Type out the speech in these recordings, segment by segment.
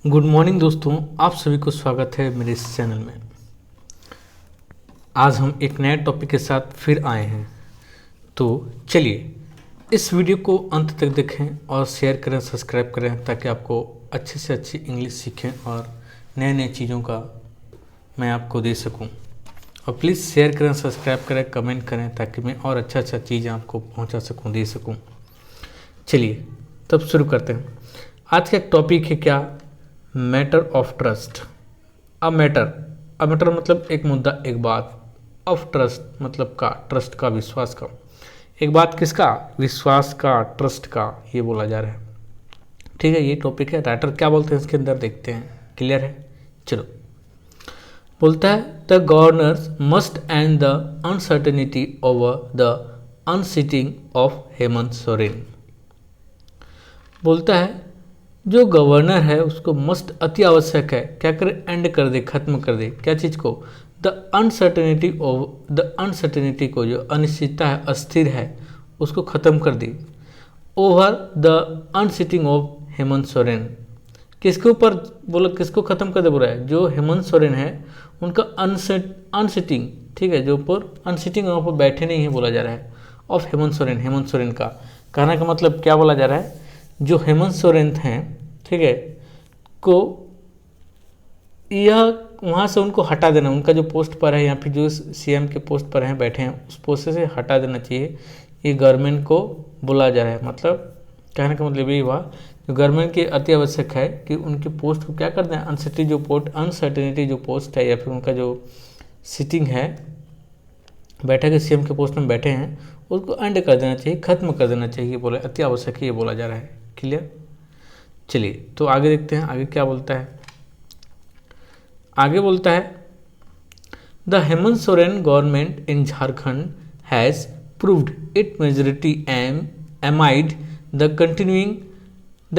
Good morning दोस्तों, आप सभी को स्वागत है मेरे इस चैनल में। आज हम एक नए टॉपिक के साथ फिर आए हैं। तो चलिए इस वीडियो को अंत तक देखें और शेयर करें, सब्सक्राइब करें ताकि आपको अच्छे से अच्छी इंग्लिश सीखें और नए नए चीज़ों का मैं आपको दे सकूं। और प्लीज़ शेयर करें, सब्सक्राइब करें, कमेंट करें ताकि मैं और अच्छा चीज़ आपको पहुंचा सकूं, दे सकूं। चलिए तब शुरू करते हैं। आज का एक टॉपिक है क्या? Matter of trust. A matter मतलब एक मुद्दा, एक बात। ऑफ ट्रस्ट मतलब का, ट्रस्ट का, विश्वास का। एक बात किसका? विश्वास का, ट्रस्ट का, ये बोला जा रहा है। ठीक है, ये टॉपिक है। राइटर क्या बोलते हैं इसके अंदर, देखते हैं। क्लियर है? चलो। बोलता है the governors must end the uncertainty over the unseating of Hemant Soren. बोलता है जो गवर्नर है उसको मस्ट अति आवश्यक है, क्या करे? एंड कर दे, खत्म कर दे। क्या चीज़ को? द अनसर्टेनिटी को, जो अनिश्चितता है, अस्थिर है, उसको खत्म कर दे। Over the unseating of Hemant Soren. किसके ऊपर बोला? किसको खत्म कर दे बोला है? जो हेमंत सोरेन है उनका अनसिटिंग, ठीक है, जो ऊपर अनसिटिंग ऊपर बैठे नहीं है बोला जा रहा है। ऑफ हेमंत सोरेन का कहने का मतलब क्या बोला जा रहा है? जो हेमंत सोरेन हैं, ठीक है, को यह वहाँ से उनको हटा देना। उनका जो पोस्ट पर है या फिर जो सीएम के पोस्ट पर हैं, बैठे हैं, उस पोस्ट से हटा देना चाहिए। ये गवर्नमेंट को बोला जा रहा है। मतलब कहने का मतलब ये हुआ जो गवर्नमेंट की अति आवश्यक है कि उनके पोस्ट को क्या कर दें, अनसर्टेनिटी जो पोस्ट है या फिर उनका जो सिटिंग है, बैठे के सीएम के पोस्ट में बैठे हैं, उसको एंड कर देना चाहिए, खत्म कर देना चाहिए, बोले अति आवश्यक है, ये बोला जा रहा है। क्लियर? चलिए तो आगे देखते हैं आगे क्या बोलता है। आगे बोलता है the Hemant Soren government in Jharkhand has proved it majority amid the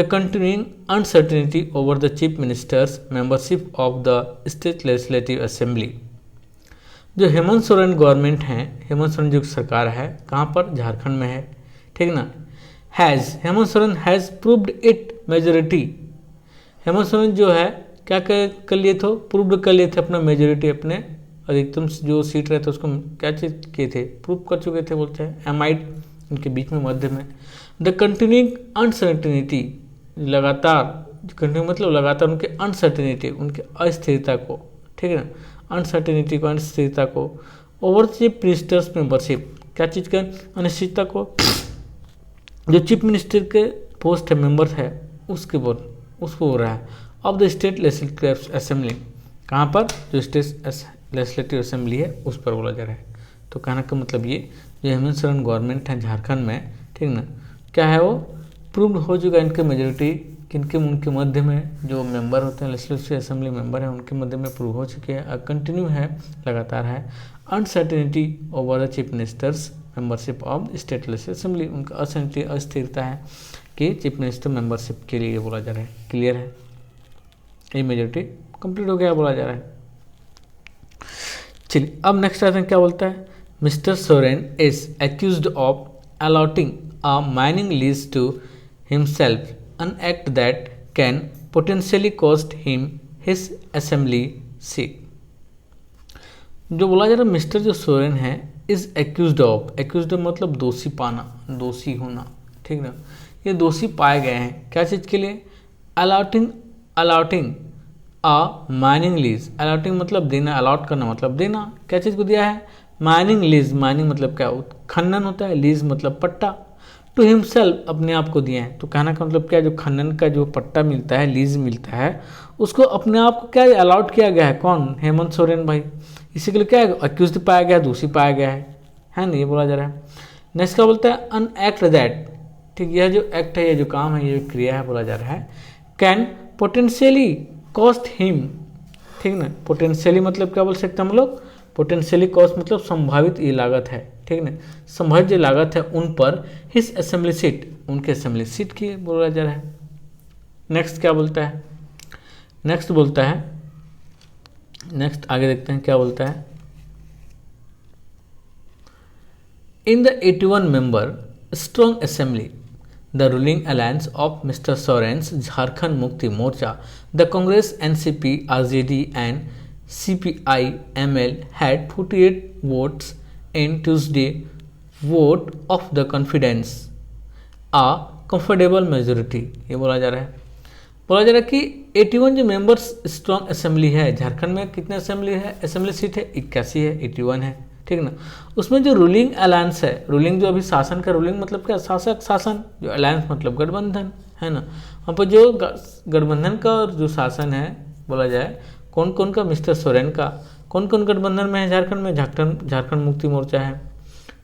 continuing uncertainty over the chief minister's membership of the state legislative assembly। जो हेमंत सोरेन गवर्नमेंट है, हेमंत सोरेन जो सरकार है, कहाँ पर? झारखंड में है, ठीक ना। Hemant Soren has proved it majority. Hemant Soren जो है क्या कर लिए थे? प्रूव्ड कर लिए थे अपना मेजोरिटी, अपने अधिकतम जो सीट रहते उसको क्या चीज किए थे? प्रूव कर चुके थे, बोलते हैं एमाइड, उनके बीच में, मध्य में। द कंटिन्यूइंग अनसर्टेनिटी, लगातार, कंटिन्यू मतलब लगातार, उनके अनसर्टेनिटी, उनके अस्थिरता को, ठीक है ना, अनसर्टेनिटी को, अनिश्चितता को, ओवर चीफ मिनिस्टर्स मेंबरशिप, क्या चीज़ का? अनिश्चितता को, जो चीफ मिनिस्टर के पोस्ट है, मेंबर है, उसको बोल रहा है। Of the state legislative assembly, कहाँ पर? जो स्टेट लेजिस्लेटिव असेंबली है उस पर बोला जा रहा है। तो कहने का मतलब ये जो हेमंत सोरेन गवर्नमेंट है झारखंड में, ठीक ना, क्या है वो? प्रूव्ड हो चुका है इनके मेजोरिटी, किनके? उनके मध्य में जो मेंबर होते हैं, लेजिस्लेटिव असेंबली मेंबर हैं, उनके मध्य में प्रूव हो चुके हैं, कंटिन्यू है, लगातार है। Uncertainty over the chief ministers membership of state legislative assembly, उनका अस्थिरता है कि चीफ मिनिस्टर मेंबरशिप के लिए बोला जा रहा है। क्लियर है? ये मेजोरिटी कंप्लीट हो गया बोला जा रहा है। चलिए अब नेक्स्ट आते हैं, क्या बोलता है? Mister Soren is accused of allotting a mining lease to himself, an act that can potentially cost him his assembly seat. जो बोला जा रहा है, मिस्टर जो सोरेन है इज एक्यूज्ड ऑफ मतलब दोषी पाना, दोषी होना, ठीक ना। ये दोषी पाए गए हैं क्या चीज़ के लिए? अलाउटिंग अ माइनिंग लीज। अलाउटिंग मतलब देना, अलाउट करना मतलब देना। क्या चीज़ को दिया है? Mining lease. माइनिंग मतलब क्या? खनन होता है, लीज मतलब पट्टा। टू हिमसेल्फ, अपने आप को दिए हैं। तो कहना का मतलब क्या? जो खनन का जो पट्टा मिलता है, लीज मिलता है, उसको अपने आप को क्या अलाउट किया गया है? कौन? हेमंत सोरेन भाई। इसी के लिए क्या है? एक्यूज पाया गया, दोषी पाया गया है ना, ये बोला जा रहा है। नेक्स्ट क्या बोलता है? अन एक्ट दैट, ठीक, यह जो एक्ट है, ये जो काम है, ये जो क्रिया है, बोला जा रहा है कैन पोटेंशियली कॉस्ट हिम, ठीक ना। पोटेंशियली मतलब क्या बोल सकते हैं हम लोग? पोटेंशियली कॉस्ट मतलब संभावित ये लागत है, ठीक ना, संभावित जो लागत है उन पर हिज असेंबली सीट, उनके असेंबली सीट की बोला जा रहा है। नेक्स्ट क्या बोलता है? नेक्स्ट बोलता है, नेक्स्ट आगे देखते हैं क्या बोलता है। In the 81 member strong assembly the ruling alliance of Mr. Soren's Jharkhand Mukti Morcha, the Congress, NCP, RJD and CPI-ML had 48 votes in Tuesday vote of the confidence, a comfortable majority। ये बोला जा रहा है कि 81 जो members strong assembly है झारखंड में, कितने असेंबली है, असेंबली सीट है 81 है, 81 है, ठीक ना। उसमें जो रूलिंग अलायंस है, रूलिंग जो अभी शासन का, रूलिंग मतलब क्या, शासक शासन, जो अलायंस मतलब गठबंधन है ना, वहाँ पर जो गठबंधन का जो शासन है बोला जाए, कौन कौन का, मिस्टर सोरेन का, कौन कौन गठबंधन में है झारखंड में, झारखंड मुक्ति मोर्चा है,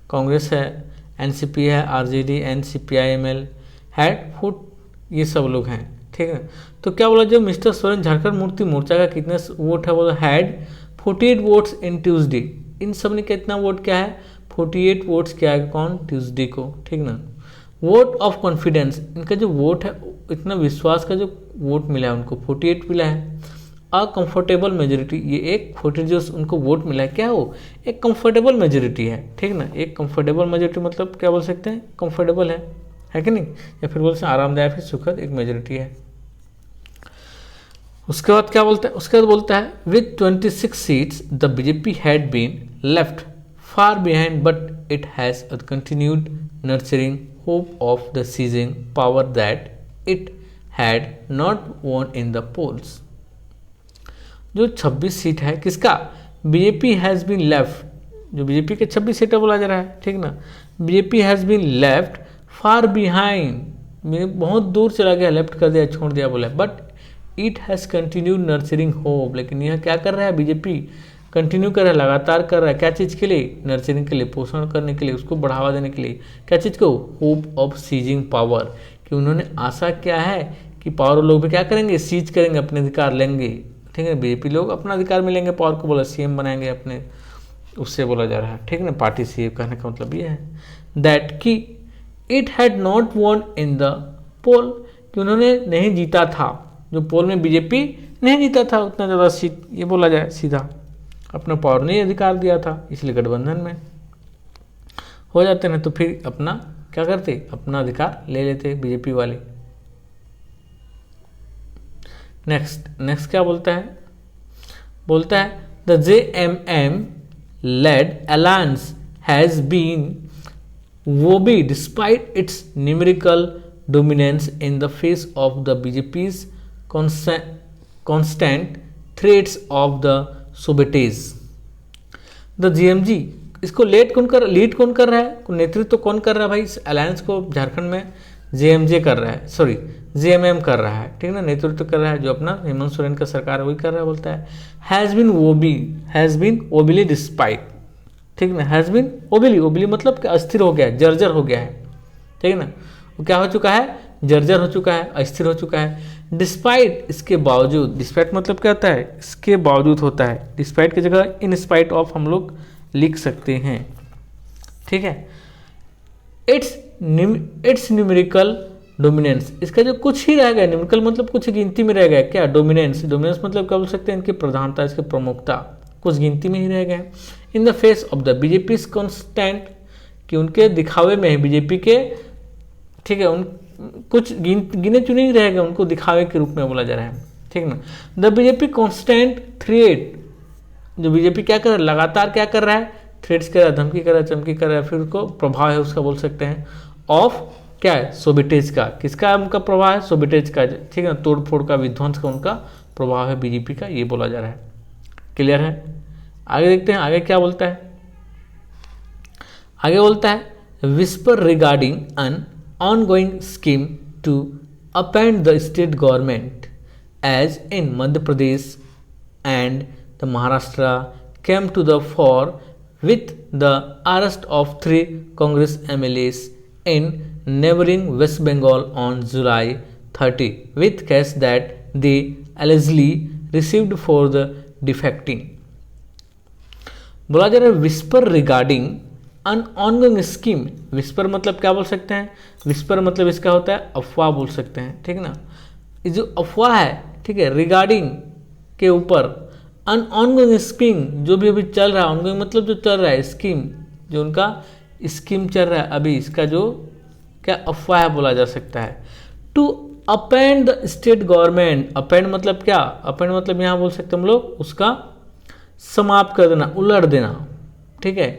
कांग्रेस है, एनसीपी है, RJD and CPIML had foot, ये सब लोग हैं, ठीक है। तो क्या बोला, जो मिस्टर सोरेन झारखंड मुक्ति मोर्चा का कितने वोट है, बोला हैड 48 वोट्स इन ट्यूसडे, इन सब ने कितना वोट क्या है, 48 वोट्स क्या है, कौन, ट्यूसडे को, ठीक ना। वोट ऑफ कॉन्फिडेंस, इनका जो वोट है, इतना विश्वास का जो वोट मिला है उनको 48 मिला है। अ कंफर्टेबल मेजोरिटी, ये एक 40 जो उनको वोट मिला है, क्या हो, एक कंफर्टेबल मेजोरिटी है, ठीक ना। एक कंफर्टेबल मेजोरिटी मतलब क्या बोल सकते हैं, कंफर्टेबल है कि नहीं, या फिर बोल सकते हैं आरामदायक है, सुखद एक मेजोरिटी है। उसके बाद क्या बोलता है, उसके बाद बोलता है with 26 seats the BJP had been left far behind but it has continued nurturing hope of the seizing power that it had not won in the polls. जो 26 सीट है किसका, बीजेपी हैज़ बीन लेफ्ट, जो BJP के 26 सीटें बोला जा रहा है, ठीक ना। BJP has been left far behind, बहुत दूर चला गया, लेफ्ट कर दिया, छोड़ दिया, बोला, but it has continued nurturing hope, लेकिन यह क्या कर रहा है, बीजेपी कंटिन्यू कर रहा है, लगातार कर रहा है, क्या चीज़ के लिए, नर्चरिंग के लिए, पोषण करने के लिए, उसको बढ़ावा देने के लिए, क्या चीज़ को, होप ऑफ सीजिंग पावर, कि उन्होंने आशा क्या है कि पावर लोग भी क्या करेंगे, सीज करेंगे, अपने अधिकार लेंगे, ठीक है। बीजेपी लोग अपना अधिकार में लेंगे पावर को, बोला सीएम बनाएंगे अपने, उससे बोला जा रहा है, ठीक ना। पार्टी सीएम कहने का मतलब ये है दैट कि it had not won in the poll, कि उन्होंने नहीं जीता था, जो पोल में बीजेपी नहीं जीता था उतना ज़्यादा सीट, ये बोला जाए सीधा, अपना पावर नहीं अधिकार दिया था, इसलिए गठबंधन में हो जाते ना, तो फिर अपना क्या करते, अपना अधिकार ले लेते बीजेपी वाले। नेक्स्ट क्या बोलता है the JMM led alliance has been wobbly despite its numerical dominance in the face of the BJP's constant threats of the sabotage। The JMG, इसको लीड कौन कर रहा है, नेतृत्व कौन कर रहा है भाई, इस अलायंस को झारखंड में JMJ कर रहा है, सॉरी JMM कर रहा है, ठीक ना, नेतृत्व कर रहा है, जो अपना हेमंत सोरेन का सरकार है वही कर रहा है। बोलता है हैज़ बीन ओबली डिस्पाइट, ठीक ना, हैज़ बीन ओबली मतलब क्या, अस्थिर हो गया है, जर्जर हो गया है, ठीक है ना, वो क्या हो चुका है, जर्जर हो चुका है, अस्थिर हो चुका है। डिस्पाइट, इसके बावजूद, डिस्पाइट मतलब क्या होता है, इसके बावजूद होता है, डिस्पाइट की जगह इन स्पाइट ऑफ हम लोग लिख सकते हैं, ठीक है। इट्स न्यूमेरिकल डोमिनेंस, इसका जो कुछ ही रह गया, न्यूमेरिकल मतलब कुछ गिनती में रह गया, क्या, डोमिनेंस मतलब क्या बोल सकते हैं, इनकी प्रधानता, इसकी प्रमुखता कुछ गिनती में ही रह गए। In the face of the BJP constant, कि उनके दिखावे में है बीजेपी के, ठीक है, उन कुछ गिने चुने ही रह गए, उनको दिखावे के रूप में बोला जा रहा है, ठीक ना। द बीजेपी कॉन्स्टेंट थ्रेट, जो बीजेपी क्या कर रहा है, लगातार क्या कर रहा है, थ्रेट्स कर रहा है, धमकी कर रहा है, चमकी कर रहा है, फिर उसको प्रभाव है उसका बोल सकते हैं, ऑफ क्या है, सोबिटेज का, किसका उनका प्रभाव है, सोबिटेज का, ठीक है, तोड़ फोड़ का, विध्वंस का उनका प्रभाव है बीजेपी का, ये बोला जा रहा है। क्लियर है, आगे देखते हैं, आगे क्या बोलता है, आगे बोलता है whisper regarding an ongoing scheme to upend the state government as in Madhya Pradesh and the Maharashtra came to the fore with the arrest of 3 Congress MLAs in neighboring West Bengal on July 30 with cash that they allegedly received for the defecting। बोला जा रहा है whisper regarding अन ongoing scheme, whisper मतलब क्या बोल सकते हैं, whisper मतलब इसका होता है अफवाह बोल सकते हैं, ठीक ना। ये जो अफवाह है, ठीक है, रिगार्डिंग के ऊपर, अन ऑनगोइंग स्कीम जो भी अभी चल रहा है, ऑनगोइंग मतलब जो चल रहा है, स्कीम जो उनका स्कीम चल रहा है अभी, इसका जो क्या अफवाह है बोला जा सकता है। To upend the state government, upend मतलब क्या, अपेंड मतलब यहाँ बोल सकते हम लोग उसका समाप्त कर देना, उलट देना, ठीक है।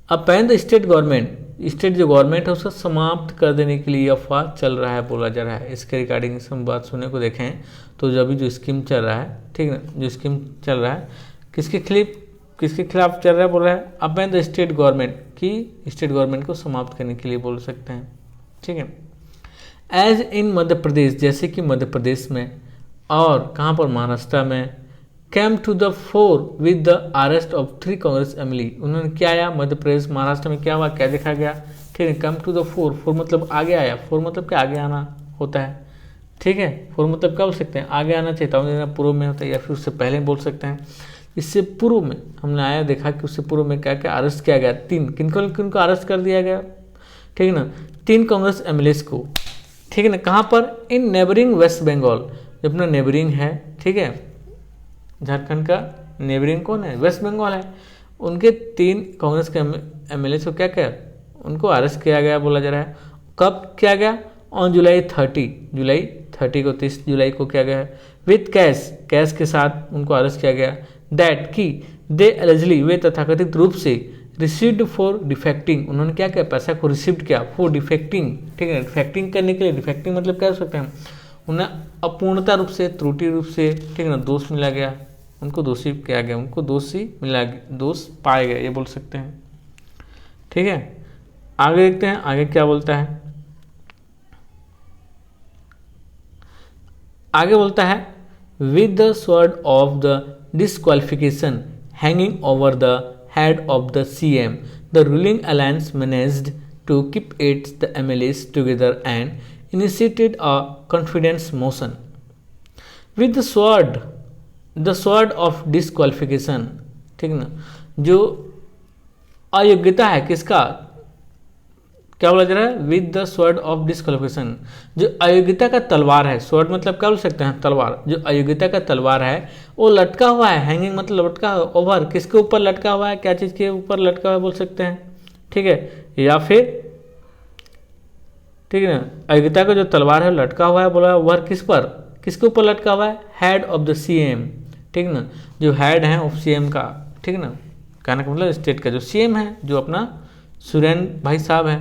Append the state government, state जो गवर्नमेंट है उसका समाप्त कर देने के लिए अफवाह चल रहा है बोला जा रहा है। इसके रिगार्डिंग हम बात सुनने को देखें तो जो अभी जो स्कीम चल रहा है, ठीक है, जो स्कीम चल रहा है किसके खिलाफ चल रहा है बोल रहा है, अपेंड द स्टेट गवर्नमेंट, की स्टेट गवर्नमेंट को समाप्त करने के लिए बोल सकते हैं, ठीक है। एज इन मध्य प्रदेश, जैसे कि मध्य प्रदेश में और कहाँ पर, महाराष्ट्र में, came to the fore with the arrest of 3 Congress MLA, उन्होंने क्या आया, मध्य प्रदेश महाराष्ट्र में क्या हुआ, क्या देखा गया, ठीक है। Come to the fore, fore मतलब आगे आया, फोर मतलब क्या आगे आना होता है, ठीक है। फोर मतलब क्या बोल सकते हैं, आगे आना, चेतावनी देना, पूर्व में होता है या फिर उससे पहले बोल सकते हैं। इससे पूर्व में हमने आया देखा कि उससे पूर्व में क्या क्या अरेस्ट किया गया, 3 किनको अरेस्ट कर दिया गया, ठीक है ना, 3 कांग्रेस एमएलए को, ठीक है ना। कहाँ पर, इन नेबरिंग वेस्ट बंगाल, जो अपना नेबरिंग है, ठीक है, झारखंड का नेबरिंग कौन है, वेस्ट बंगाल है, उनके 3 कांग्रेस के एमएलए को क्या क्या, उनको अरेस्ट किया गया बोला जा रहा है। कब किया गया, ऑन जुलाई 30 को, 30 जुलाई को किया गया है। विथ कैश के साथ उनको अरेस्ट किया गया। दैट की दे एलिजिबली, वे तथाकथित रूप से रिसीव्ड फॉर डिफेक्टिंग, उन्होंने क्या किया, पैसा को रिसीव्ड किया फॉर डिफेक्टिंग, ठीक है, डिफेक्टिंग करने के लिए। डिफेक्टिंग मतलब क्या हो सकते हैं, उन्हें अपूर्णता रूप से, त्रुटि रूप से, ठीक है ना, दोष मिला गया, उनको दोषी किया गया, उनको दोषी मिला, दोष पाए गए, ये बोल सकते हैं, ठीक है। आगे देखते हैं आगे क्या बोलता है। आगे बोलता है with the sword of the disqualification hanging over the head of the CM, the ruling alliance managed to keep the MLAs together and initiated a confidence motion. With the sword of disqualification, ठीक ना, जो अयोग्यता है किसका, क्या बोला जा रहा है, with the sword of disqualification, जो अयोग्यता का तलवार है, स्वॉर्ड मतलब क्या बोल सकते हैं, तलवार, जो अयोग्यता का तलवार है वो लटका हुआ है, हैंगिंग मतलब लटका, ओवर किसके ऊपर लटका हुआ है, क्या चीज़ के ऊपर लटका हुआ है बोल सकते हैं, ठीक है, या फिर, ठीक है ना, अयोग्यता का जो तलवार है लटका हुआ है बोला, ओवर किस पर, किसके ऊपर लटका हुआ है, हेड ऑफ द CM, ठीक ना, जो हेड है ऑफ CM का, ठीक ना, कहने का मतलब स्टेट का जो CM है, जो अपना सुरेन भाई साहब है।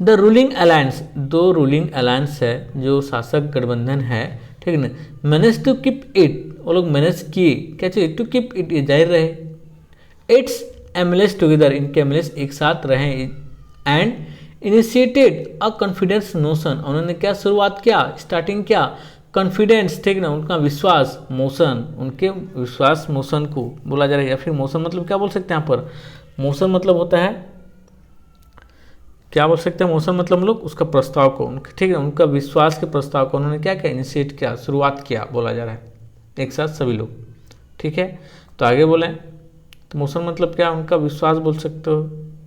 The ruling alliance, 2 ruling alliance है, जो शासक गठबंधन है, ठीक है ना, मैनेज टू कीप इट, वो लोग मैनेज किए, क्या चाहिए, टू कीप इट, ये जाहिर रहे, इट्स एमएलएस टुगेदर, इनके एमएलएस एक साथ रहे, and initiated a confidence motion, उन्होंने क्या शुरुआत किया, स्टार्टिंग क्या, कॉन्फिडेंस, ठीक ना, उनका विश्वास मोशन, उनके विश्वास मोशन को बोला जा रहा है, या फिर मोशन मतलब क्या बोल सकते हैं यहाँ पर, मोशन मतलब होता है, क्या बोल सकते हैं, मोशन मतलब हम लोग उसका प्रस्ताव को, ठीक है, उनका विश्वास के प्रस्ताव को उन्होंने क्या किया, इनिशिएट किया, शुरुआत किया बोला जा रहा है, एक साथ सभी लोग, ठीक है। तो आगे बोलें तो मोशन मतलब क्या, उनका विश्वास बोल सकते हो,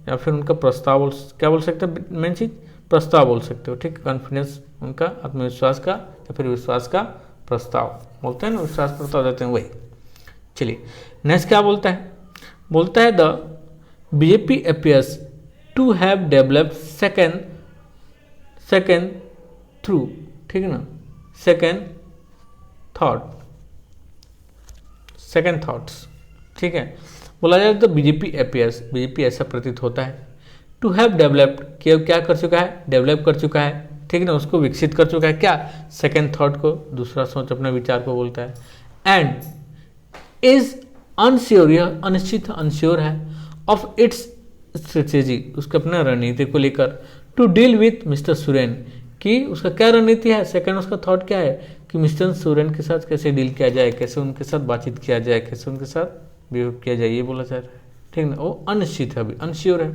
या फिर उनका प्रस्ताव क्या बोल सकते हैं, मेन चीज प्रस्ताव बोल सकते हो, ठीक, कॉन्फिडेंस, उनका आत्मविश्वास का या फिर विश्वास का प्रस्ताव बोलते हैं ना, विश्वास प्रस्ताव देते हैं वही। चलिए नेक्स्ट क्या बोलता है, बोलता है the BJP appears to have developed second through, ठीक है ना, second thoughts, ठीक है, बोला जाए तो बीजेपी appears, बीजेपी ऐसा प्रतीत होता है, टू हैव डेवलप्ड, क्या कर चुका है, डेवलप कर चुका है, ठीक है ना, उसको विकसित कर चुका है, क्या, सेकेंड थॉट को, दूसरा सोच, अपने विचार को बोलता है, एंड इज अनश्योर, यह अनिश्चित अनश्योर है, ऑफ इट्स स्ट्रेटेजी, उसके अपने रणनीति को लेकर, to deal with mister Suren, कि उसका क्या रणनीति है, सेकंड उसका थॉट क्या है कि मिस्टर सुरेन के साथ कैसे डील किया जाए, कैसे उनके साथ बातचीत किया जाए, कैसे उनके साथ बिहेव किया जाए, ये बोला जा रहा है, ठीक ना, वो अनिश्चित है, अभी अनश्योर है।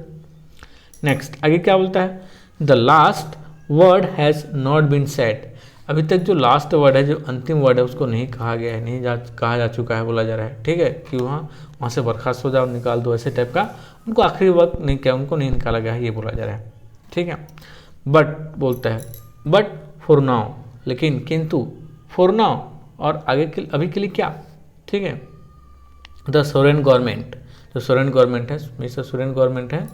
नेक्स्ट आगे क्या बोलता है, the last word has not been said, अभी तक जो लास्ट वर्ड है, जो अंतिम वर्ड है, उसको नहीं कहा गया है, कहा जा चुका है बोला जा रहा है, ठीक है, कि वहाँ से बर्खास्त हो जाओ, निकाल दो, ऐसे टाइप का उनको आखिरी वक्त नहीं किया, उनको नहीं निकाला गया है, ये बोला जा रहा है, ठीक है। बट बोलता है, बट फॉर नाउ, लेकिन किंतु, फॉर नाउ और आगे के अभी के लिए क्या, ठीक है, द सोरेन गवर्नमेंट, जो सोरेन गवर्नमेंट है, मिस्टर सोरेन गवर्नमेंट है,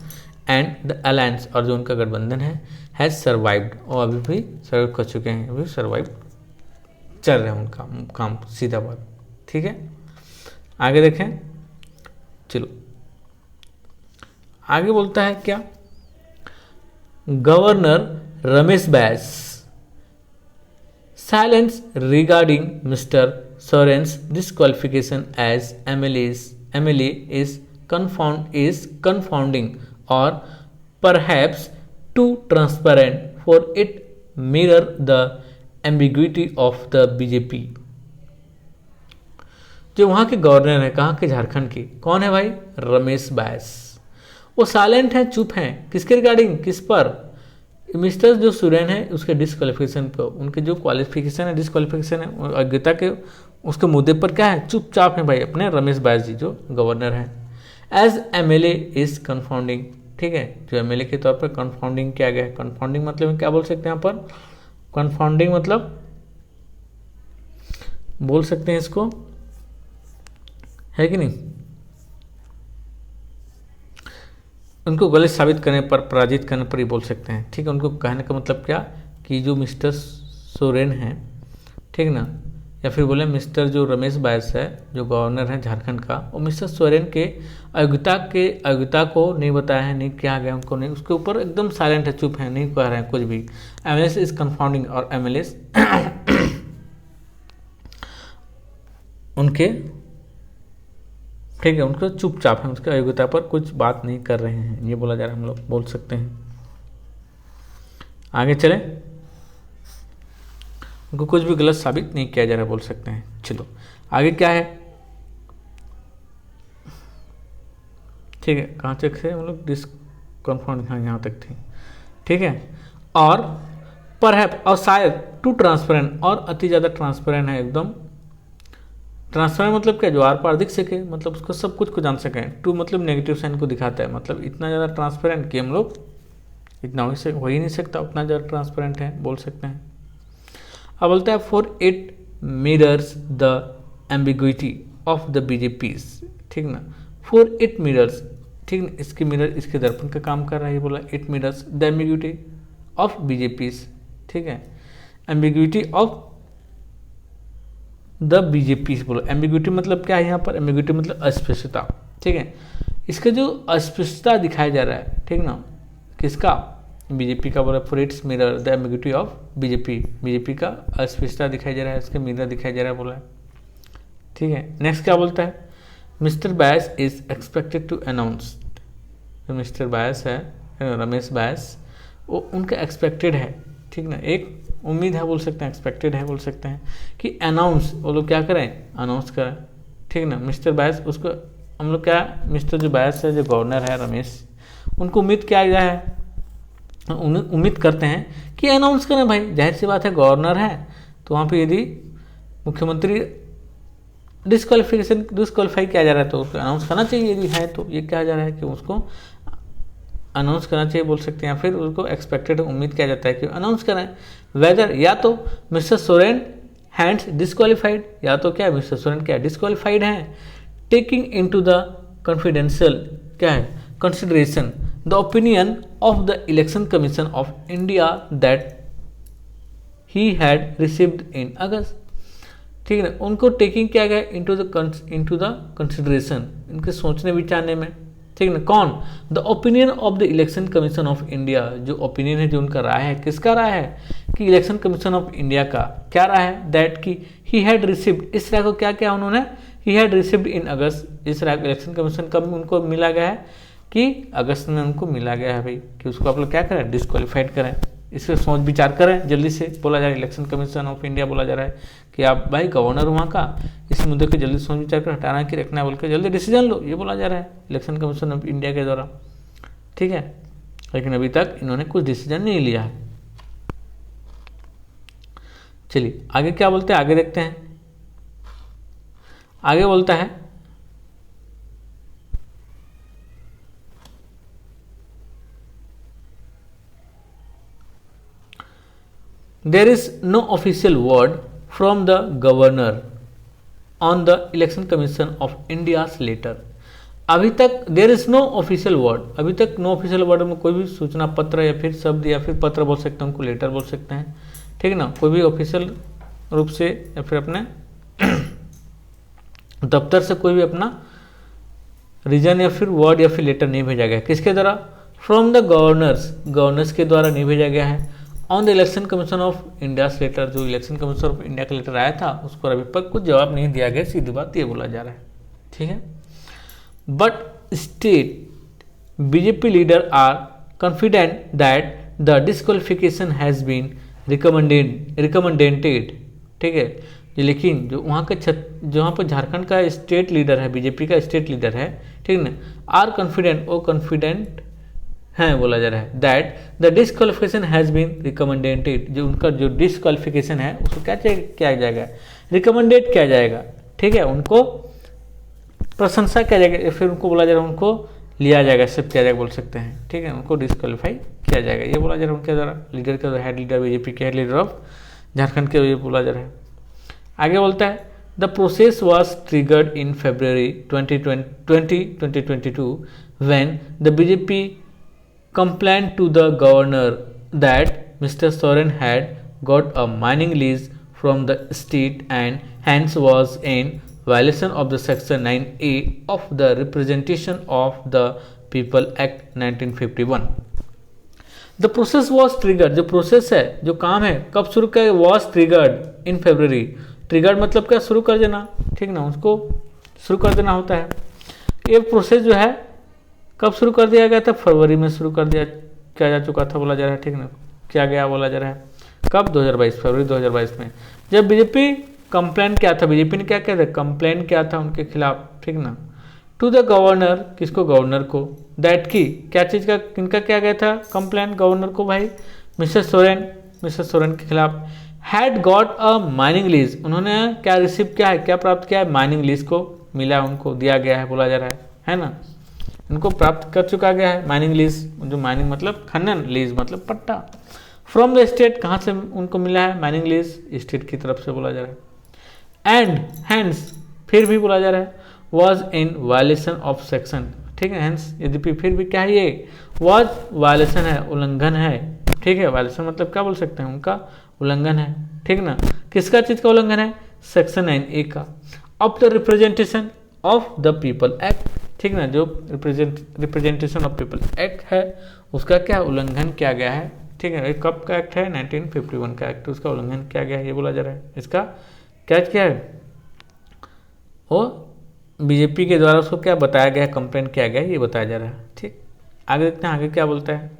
एंड द अलायंस, और जो उनका गठबंधन है, हैज सर्वाइव्ड, और अभी भी सर्वाइव कर चुके हैं, अभी सर्वाइव चल रहे हैं उनका काम, सीधा बात। ठीक है, आगे देखें। चलो आगे बोलता है क्या, governor Ramesh Bais silence regarding mister Soren's disqualification as MLA is confounding or perhaps too transparent for it mirror the ambiguity of the BJP। जो वहाँ के गवर्नर है, कहाँ के, झारखंड के, कौन है भाई, रमेश बैस, वो साइलेंट है, चुप हैं, किसके रिगार्डिंग, किस पर, मिस्टर जो सोरेन है उसके डिस्क्वालिफिकेशन पर, उनके जो क्वालिफिकेशन है, डिस्क्वालिफिकेशन है, अज्ञता के उसके मुद्दे पर क्या है, चुपचाप है भाई अपने रमेश बैस जी जो गवर्नर हैं। एज MLA इज कन्फाउंडिंग, ठीक है, जो MLA के तौर पर कन्फाउंडिंग किया गया है। कन्फाउंडिंग मतलब क्या बोल सकते हैं यहाँ पर, कन्फाउंडिंग मतलब बोल सकते हैं इसको, है कि नहीं, उनको गलत साबित करने पर, पराजित करने पर ही बोल सकते हैं। ठीक है, उनको कहने का मतलब क्या, कि जो मिस्टर सोरेन हैं, ठीक ना, या फिर बोले मिस्टर जो रमेश बैस है जो गवर्नर है झारखंड का, वो मिस्टर सोरेन के अयोग्यता को नहीं बताया है, नहीं किया गया उनको, नहीं, उसके ऊपर एकदम साइलेंट है, चुप है, नहीं कह रहे हैं कुछ भी। MLS इज कन्फाउंडिंग, और MLS उनके, ठीक है, उनको चुपचाप है, उसके अयोग्यता पर कुछ बात नहीं कर रहे हैं, ये बोला जा रहा है, हम लोग बोल सकते हैं। आगे चले, उनको कुछ भी गलत साबित नहीं किया जा रहा, बोल सकते हैं। चलो आगे क्या है, ठीक है, कहाँ तक थे हम लोग, डिसकन्फर्म, हाँ यहाँ तक थी, ठीक है। और परहैप, और शायद टू ट्रांसपेरेंट, और अति ज़्यादा ट्रांसपेरेंट है, एकदम ट्रांसपेरेंट मतलब क्या, जो आर पार दिख सके, मतलब उसको सब कुछ को जान सकें। टू मतलब नेगेटिव साइन को दिखाता है, मतलब इतना ज़्यादा ट्रांसपेरेंट कि हम लोग इतना हो ही नहीं सकता, उतना ज़्यादा ट्रांसपेरेंट है, बोल सकते हैं। अब बोलता है for it mirrors the ambiguity of the BJPs, ठीक ना, फॉर इट मिरर्स, ठीक ना, इसके मिरर, इसके दर्पण का काम कर रहा है, ये बोला it mirrors the ambiguity of BJPs, ठीक है, एम्बिग्विटी ऑफ द BJPs बोलो। एम्बिग्विटी मतलब क्या है यहाँ पर, एम्बिग्विटी मतलब अस्पष्टता, ठीक है, इसका जो अस्पष्टता दिखाया जा रहा है, ठीक ना, किसका, BJP का बोला, for its mirror the ambiguity of BJP का अस्पष्टता दिखाई जा रहा है, इसके मिरर दिखाई जा रहा है, बोला है, ठीक है। नेक्स्ट क्या बोलता है, mister Bais is expected to announce, जो मिस्टर बैस है, रमेश बैस, वो उनका एक्सपेक्टेड है, ठीक ना, एक उम्मीद है बोल सकते हैं, एक्सपेक्टेड है बोल सकते हैं, कि अनाउंस, वो लोग क्या करें, अनाउंस करें, ठीक ना, मिस्टर बैस, उसको हम लोग क्या, मिस्टर जो बैस है, जो गवर्नर है रमेश, उनको उम्मीद किया गया है, उम्मीद करते हैं कि अनाउंस करें भाई, जाहिर सी बात है, गवर्नर है, तो वहाँ पे यदि मुख्यमंत्री डिस्क्वालीफाई किया जा रहा है तो उसको अनाउंस करना चाहिए, यदि है तो ये कहा जा रहा है कि उसको अनाउंस करना चाहिए, बोल सकते हैं, या फिर उसको एक्सपेक्टेड, उम्मीद किया जाता है कि अनाउंस करें, वेदर, या तो मिस्टर सोरेन हैंड्स डिस्क्वालीफाइड, या तो क्या मिस्टर सोरेन क्या डिस्क्वालीफाइड हैं, टेकिंग इनटू द कॉन्फिडेंशियल, क्या है, consideration the opinion of the Election Commission of India that he had received in August, ठीक है, उनको टेकिंग किया गया इनटू द कंसिडरेशन, इनके सोचने विचारने में, ठीक ना, कौन, the opinion of the Election Commission of India, जो ओपिनियन है, जो उनका राय है, किसका राय है, कि इलेक्शन कमीशन ऑफ इंडिया का क्या राय है, दैट की ही हैड रिसीव्ड, इस राय को क्या किया उन्होंने, ही हैड रिसीव्ड इन अगस्त, इस राय इलेक्शन कमीशन कब उनको मिला गया है, कि अगस्त में उनको मिला गया है भाई, कि उसको आप लोग क्या करें, डिस्क्वालीफाइड करें, इस पर सोच विचार करें जल्दी से, बोला जा रहा है, इलेक्शन कमीशन ऑफ इंडिया बोला जा रहा है कि आप भाई गवर्नर वहाँ का, इस मुद्दे को जल्दी सोच विचार कर हटाना कि रखना बोल के जल्दी डिसीजन लो, ये बोला जा रहा है इलेक्शन कमीशन ऑफ इंडिया के द्वारा, ठीक है, लेकिन अभी तक इन्होंने कुछ डिसीजन नहीं लिया है। चलिए आगे क्या बोलते हैं, आगे देखते हैं। आगे बोलता है there is no official word from the governor on the election commission of India's letter। अभी तक there is no official word, अभी तक नो ऑफिशियल वर्ड में कोई भी सूचना पत्र या फिर शब्द या फिर पत्र बोल सकते हैं, उनको लेटर बोल सकते हैं, ठीक है ना, कोई भी ऑफिशियल रूप से या फिर अपने दफ्तर से कोई भी अपना रीजन या फिर वर्ड या फिर लेटर नहीं भेजा गया। किसके द्वारा? फ्रॉम द गवर्नर्स, गवर्नर्स के द्वारा नहीं भेजा गया है। On the Election Commission of India letter, जो इलेक्शन कमीशन ऑफ इंडिया का लेटर आया था उस पर अभी तक कुछ जवाब नहीं दिया गया, सीधी बात ये बोला जा रहा है, ठीक है। But state BJP leader are confident that the disqualification has been recommended, ठीक है। लेकिन जो वहाँ के जहाँ पर झारखंड का स्टेट लीडर है, बीजेपी का स्टेट लीडर है, ठीक है ना, आर कॉन्फिडेंट, वो कॉन्फिडेंट है बोला जा रहा है, that the disqualification has been recommended, जो उनका जो डिस्क्वालिफिकेशन है उसको क्या किया जाएगा? रिकमेंडेड किया जाएगा, ठीक है, उनको प्रशंसा किया जाएगा, फिर उनको बोला जाएगा, उनको लिया जाएगा, एक्सेप्ट किया जाएगा बोल सकते हैं, ठीक है, उनको डिस्क्वालीफाई किया जाएगा, ये बोला जा रहा है उनके द्वारा, लीडर के हेड लीडर, बीजेपी के हेड लीडर ऑफ झारखंड के, ये बोला जा रहा है। आगे बोलता है the process was triggered in February 2022 when the BJP complained to the governor that Mr. Soren had got a mining lease from the state and hence was in violation of the section 9A of the Representation of the People Act 1951. The process was triggered, जो process है, जो काम है, कब शुरू किया? was triggered in February, triggered मतलब क्या? शुरू कर देना, ठीक ना, उसको शुरू कर देना होता है। ये प्रोसेस जो है कब शुरू कर दिया गया था? फरवरी में शुरू कर दिया किया जा चुका था बोला जा रहा है, ठीक ना, क्या गया बोला जा रहा है, कब? 2022, फरवरी 2022 में, जब बीजेपी कंप्लेन किया था, बीजेपी ने क्या किया था? कंप्लेन किया था उनके खिलाफ, ठीक ना, टू द गवर्नर, किसको? गवर्नर को, दैट की क्या चीज़ का, किनका किया गया था कंप्लेन? गवर्नर को भाई, मिस्टर सोरेन के खिलाफ। Had got a mining lease, उन्होंने क्या रिसीव किया है, क्या प्राप्त किया है? माइनिंग लीज को मिला, उनको दिया गया है बोला जा रहा है ना, इनको प्राप्त कर चुका गया है माइनिंग लीज, जो माइनिंग मतलब खनन, लीज मतलब पट्टा। फ्रॉम द स्टेट, कहाँ से उनको मिला है माइनिंग लीज? स्टेट की तरफ से बोला जा रहा है। एंड हैंस, फिर भी बोला जा रहा है, was in violation of section, ठीक है, हैंस यद्यपि फिर भी क्या है, ये वॉज वायलेशन है, उल्लंघन है, ठीक है, वायलेशन मतलब क्या बोल सकते हैं, उनका उल्लंघन है, ठीक ना, किसका चीज का उल्लंघन है? सेक्शन 9A का, of the representation of the people act, ठीक ना, जो रिप्रेजेंटेशन ऑफ पीपल एक्ट है उसका क्या उल्लंघन किया गया है, ठीक है, कब का एक्ट है? 1951 का एक्ट, उसका उल्लंघन किया गया है, ये बोला जा रहा है। इसका क्या क्या है, वो बीजेपी के द्वारा उसको क्या बताया गया है, कंप्लेन किया गया है, ये बताया जा रहा है, ठीक। आगे देखते हैं आगे क्या बोलता है।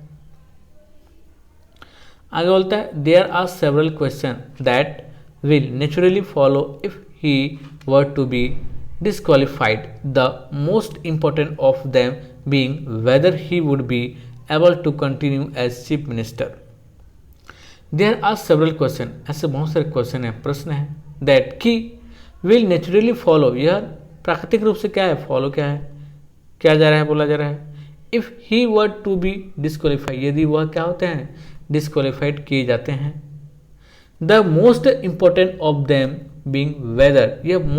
आगे बोलता है there are several question that will naturally follow if he were to be disqualified, the most important of them being whether he would be able to continue as chief minister. There are several questions, ऐसे बहुत सारे question हैं, प्रश्न है, that कि will naturally follow, यह प्राकृतिक रूप से क्या है, फॉलो क्या है, क्या जा रहा है, बोला जा रहा है, if he were to be disqualified, यदि वह क्या होते हैं, डिस्क्वालीफाइड किए जाते हैं, the most important of them being whether, यह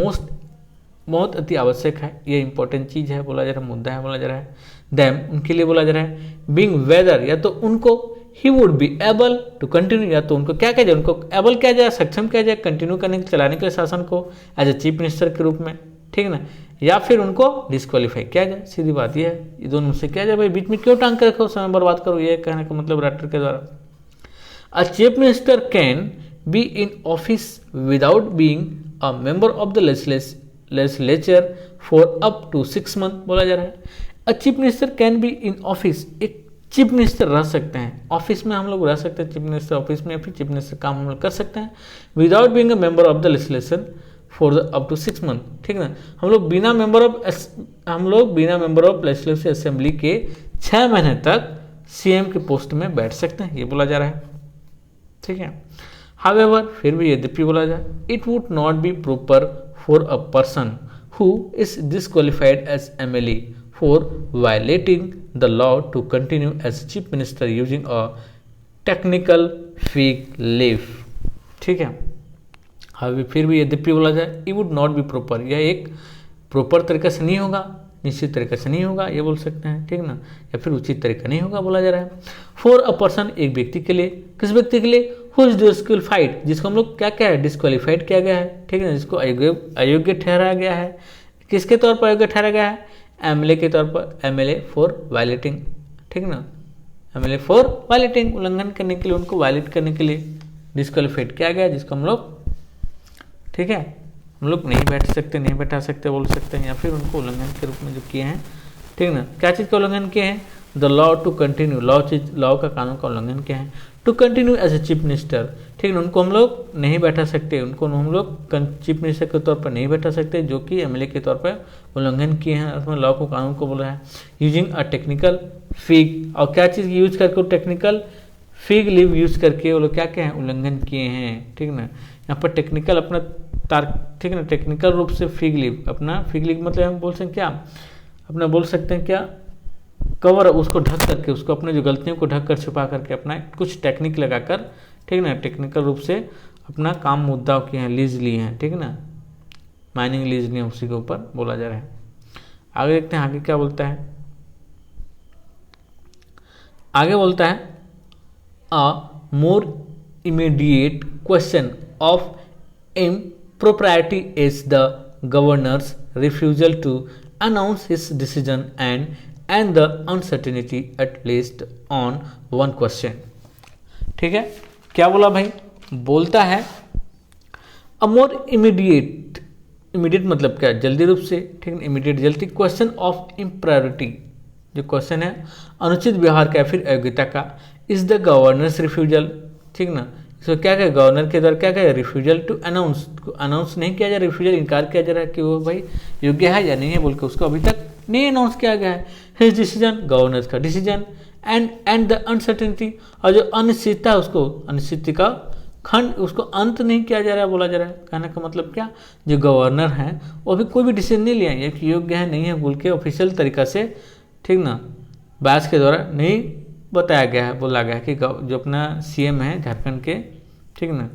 बहुत अति आवश्यक है, ये इंपॉर्टेंट चीज है बोला जा रहा है, मुद्दा है बोला जा रहा है, देम उनके लिए बोला जा रहा है, बीइंग वेदर, या तो उनको he would be able to continue, या तो उनको क्या किया जाए, उनको एबल किया जाए, सक्षम किया जाए कंटिन्यू करने के, चलाने के लिए शासन को एज ए चीफ मिनिस्टर के रूप में, ठीक है ना, या फिर उनको डिस्क्वालीफाई किया जाए, सीधी बात यह है, ये दोनों से किया जाए, भाई बीच में क्यों टांग के रखो, समय बर्बाद करो, ये कहने का मतलब राइटर के द्वारा। A chief minister can be in office without being a member of the legislature for up to 6 month, बोला जा रहा है। A chief minister can be in office, एक चीफ मिनिस्टर रह सकते हैं ऑफिस में, हम लोग रह सकते हैं चीफ मिनिस्टर ऑफिस में, या फिर चीफ मिनिस्टर काम हम लोग कर सकते हैं without being a member of the legislation for the up to 6 month, ठीक है ना, हम लोग बिना मेंबर ऑफ लेजिस्लेटिव असेंबली के 6 महीने तक सीएम के पोस्ट में बैठ सकते हैं, ये बोला जा रहा है, ठीक है। हाउएवर, फिर भी यद्यपि बोला जाए, it would not be proper for a person who is disqualified as MLA for violating the law to continue as chief minister using a technical fig leaf, ठीक है। हाउएवर, फिर भी यद्यपि बोला जाए, it would not be proper, यह एक proper तरीके से नहीं होगा, निश्चित तरीके से नहीं होगा, ये बोल सकते हैं, ठीक ना, या फिर उचित तरीका नहीं होगा बोला जा रहा है। फॉर अ पर्सन, एक व्यक्ति के लिए, किस व्यक्ति के लिए, हु इज डिस्क्वालिफाइड, जिसको हम लोग क्या क्या है, डिस्क्वालिफाइड किया गया है, ठीक है, जिसको अयोग्य ठहराया गया है। किसके तौर पर अयोग्य ठहराया गया है, एमएलए के तौर पर, एमएलए फॉर वायलेटिंग, ठीक ना, एमएलए फॉर वायलेटिंग, उल्लंघन करने के लिए, उनको वायलेट करने के लिए डिस्क्वालिफाइड किया गया, जिसको हम लोग, ठीक है, हम लोग नहीं बैठ सकते, नहीं बैठा सकते बोल सकते हैं, या फिर उनको उल्लंघन के रूप में जो किए हैं, ठीक ना, क्या चीज़ का उल्लंघन किए हैं, the law to continue, law का कानून का उल्लंघन किया है, to continue as a chief minister, ठीक ना, उनको हम लोग नहीं बैठा सकते, उनको हम लोग चीफ मिनिस्टर के तौर पर नहीं बैठा सकते, जो कि एमएलए के तौर पर उल्लंघन किए हैं, उसमें लॉ को कानून को बोला है। यूजिंग अ टेक्निकल फिग, और क्या चीज़ यूज करके, टेक्निकल फिग लीव यूज करके वो लोग क्या क्या है, उल्लंघन किए हैं, ठीक ना, यहाँ पर टेक्निकल अपना ठीक है ना, टेक्निकल रूप से फिग लीव, अपना फिग लीव मतलब हम बोल सकते हैं क्या, अपना बोल सकते हैं क्या, कवर, उसको ढक करके, उसको अपने जो गलतियों को ढक कर छुपा करके अपना कुछ टेक्निक लगाकर, ठीक ना, टेक्निकल रूप से अपना काम मुद्दाओं किए हैं, लीज लिए हैं, ठीक ना, माइनिंग लीज लिए, उसी के ऊपर बोला जा रहा है। आगे देखते हैं आगे क्या बोलता है, आगे बोलता है a more immediate question of impropriety is the governor's refusal to announce his decision and the uncertainty at least on one question, ठीक है, क्या बोला भाई, बोलता है अ मोर इमीडिएट, इमीडिएट मतलब क्या, जल्दी रूप से, ठीक है, इमीडिएट जल्दी, क्वेश्चन ऑफ इम्प्रायोरिटी, जो क्वेश्चन है अनुचित व्यवहार का, फिर अयोग्यता का, इज द गवर्नर्स रिफ्यूजल, ठीक ना, इसको क्या क्या, गवर्नर के द्वारा क्या क्या, रिफ्यूजल टू अनाउंस, अनाउंस नहीं किया जा रहा, रिफ्यूजल इनकार किया जा रहा है कि वो भाई योग्य है या नहीं है बोल के, उसको अभी तक नहीं अनाउंस किया गया है। हिज डिसीजन, गवर्नर का डिसीजन, एंड द अनसर्टेनिटी, और जो अनिश्चितता, उसको अनिश्चित का खंड, उसको अंत नहीं किया जा रहा है बोला जा रहा है। कहने का मतलब क्या, जो गवर्नर हैं वो अभी कोई भी डिसीजन नहीं लिया है कि योग्य है नहीं है बोल के ऑफिशियल तरीका से, ठीक ना, बैच के द्वारा नहीं बताया गया है, बोला गया है कि जो अपना सीएम है झारखंड के, ठीक ना,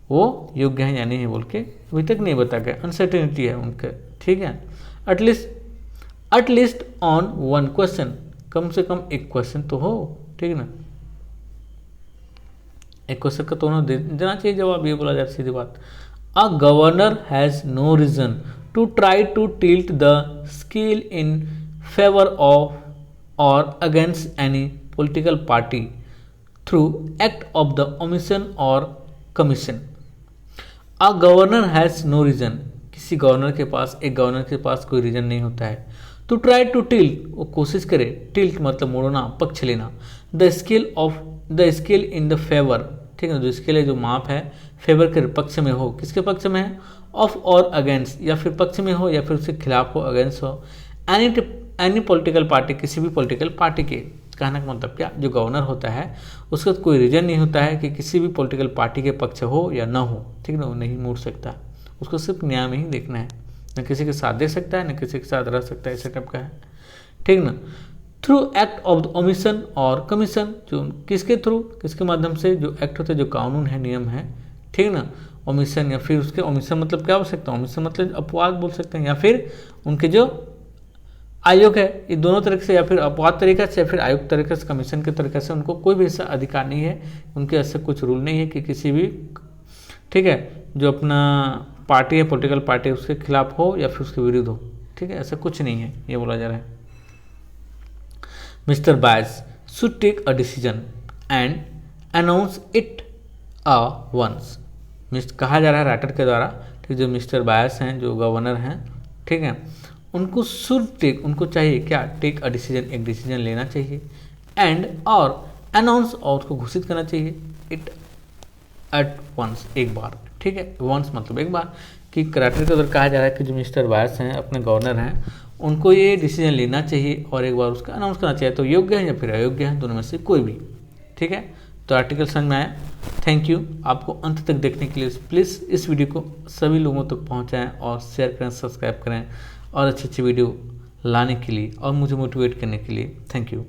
वो योग्य है या नहीं है बोल के अभी तक नहीं बताया गया, अनसर्टेनिटी है उनके, ठीक है। एटलीस्ट ऑन वन क्वेश्चन, कम से कम एक क्वेश्चन तो हो, ठीक ना, एक क्वेश्चन का तो उन्हें देना चाहिए जवाब, ये बोला जाए सीधी बात। A governor has no reason to try to tilt the scale in favour of और against any political party through act of the omission or commission. A governor has no reason, किसी गवर्नर के पास, एक governor के पास कोई reason नहीं होता है, to try to tilt, वो कोशिश करे, tilt मतलब मोड़ना, पक्ष लेना, the scale in the favor, ठीक है, जो स्केल है, जो माप है, फेवर के पक्ष में हो, किसके पक्ष में है, ऑफ और अगेंस्ट, या फिर पक्ष में हो या फिर उसके खिलाफ हो, अगेंस्ट हो, एनी पॉलिटिकल पार्टी, किसी भी पॉलिटिकल पार्टी के। कहने का मतलब क्या, जो गवर्नर होता है उसका कोई रीजन नहीं होता है कि किसी भी पॉलिटिकल पार्टी के पक्ष हो या ना हो, ठीक ना, वो नहीं मोड़ सकता, उसको सिर्फ न्याय में ही देखना है, न किसी के साथ दे सकता है न किसी के साथ रह सकता है, ऐसे टाइप का है, ठीक ना। Through act of the omission और कमीशन, जो किसके थ्रू, किसके माध्यम से, जो एक्ट होता है, जो कानून है, नियम है, ठीक ना, ओमिशन, या फिर उसके ओमिशन मतलब क्या हो सकता है, ओमिशन मतलब अपवाद बोल सकते हैं, या फिर उनके जो आयोग है, ये दोनों तरीके से, या फिर अपवाद तरीका से या फिर आयोग तरीके से, कमीशन के तरीके से, उनको कोई भी ऐसा अधिकार नहीं है, उनके ऐसे कुछ रूल नहीं है कि किसी भी, ठीक है, जो अपना पार्टी है, पॉलिटिकल पार्टी, उसके खिलाफ हो या फिर उसके विरुद्ध हो, ठीक है, ऐसा कुछ नहीं है, ये बोला जा रहा है। Mister Bais should take a decision and announce it once, कहा जा रहा है राइटर के द्वारा, ठीक, जो मिस्टर बायस हैं, जो गवर्नर हैं, ठीक है, उनको शुड टेक, उनको चाहिए क्या, टेक अ डिसीजन, एक डिसीजन लेना चाहिए, एंड और अनाउंस, और उसको घोषित करना चाहिए, इट एट वंस, एक बार, ठीक है, वंस मतलब एक बार, कि कराटे के उधर कहा जा रहा है कि जो मिस्टर बायस हैं, अपने गवर्नर हैं, उनको ये डिसीजन लेना चाहिए और एक बार उसका अनाउंस करना चाहिए, तो योग्य है या फिर अयोग्य है, दोनों में से कोई भी, ठीक है। तो आर्टिकल समझ में आया, थैंक यू। आपको अंत तक देखने के लिए प्लीज़ इस वीडियो को सभी लोगों तक पहुँचाएँ और शेयर करें, सब्सक्राइब करें, और अच्छी अच्छी वीडियो लाने के लिए और मुझे मोटिवेट करने के लिए थैंक यू।